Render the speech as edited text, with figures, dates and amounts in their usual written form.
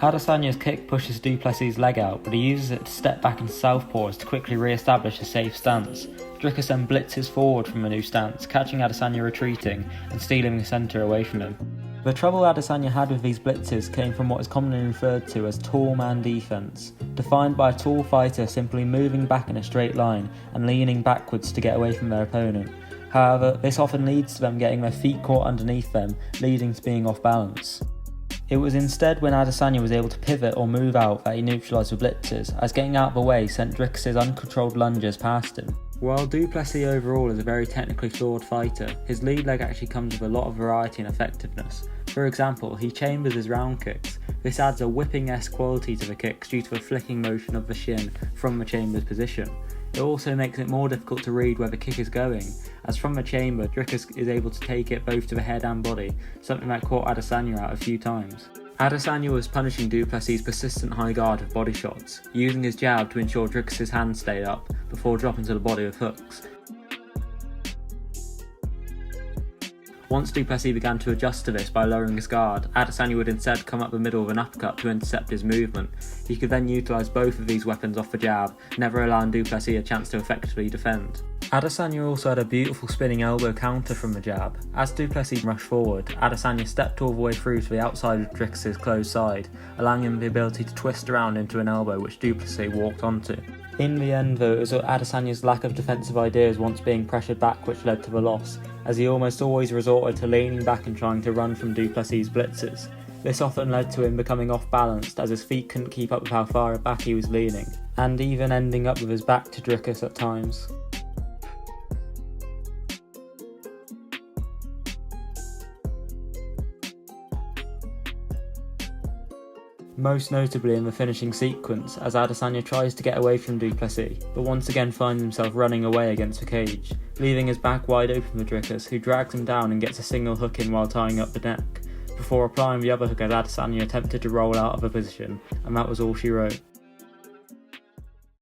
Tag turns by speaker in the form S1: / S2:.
S1: Adesanya's kick pushes du Plessis' leg out, but he uses it to step back into southpaws to quickly re-establish a safe stance. Dricus then blitzes forward from a new stance, catching Adesanya retreating and stealing the centre away from him. The trouble Adesanya had with these blitzes came from what is commonly referred to as tall man defense, defined by a tall fighter simply moving back in a straight line and leaning backwards to get away from their opponent. However, this often leads to them getting their feet caught underneath them, leading to being off balance. It was instead when Adesanya was able to pivot or move out that he neutralised the blitzes, as getting out of the way sent Dricus' uncontrolled lunges past him. While du Plessis overall is a very technically flawed fighter, his lead leg actually comes with a lot of variety and effectiveness. For example, he chambers his round kicks. This adds a whipping-esque quality to the kicks due to a flicking motion of the shin from the chamber's position. It also makes it more difficult to read where the kick is going, as from the chamber, Dricus is able to take it both to the head and body, something that caught Adesanya out a few times. Adesanya was punishing du Plessis' persistent high guard with body shots, using his jab to ensure Dricus' hands stayed up, before dropping to the body with hooks. Once du Plessis began to adjust to this by lowering his guard, Adesanya would instead come up the middle with an uppercut to intercept his movement. He could then utilise both of these weapons off the jab, never allowing du Plessis a chance to effectively defend. Adesanya also had a beautiful spinning elbow counter from the jab. As du Plessis rushed forward, Adesanya stepped all the way through to the outside of Dricus' closed side, allowing him the ability to twist around into an elbow which du Plessis walked onto. In the end though, it was Adesanya's lack of defensive ideas once being pressured back which led to the loss, as he almost always resorted to leaning back and trying to run from du Plessis' blitzes. This often led to him becoming off-balanced as his feet couldn't keep up with how far back he was leaning, and even ending up with his back to Dricus at times. Most notably in the finishing sequence, as Adesanya tries to get away from du Plessis, but once again finds himself running away against the cage, leaving his back wide open for Dricus, who drags him down and gets a single hook in while tying up the neck, before applying the other hook as Adesanya attempted to roll out of the position, and that was all she wrote.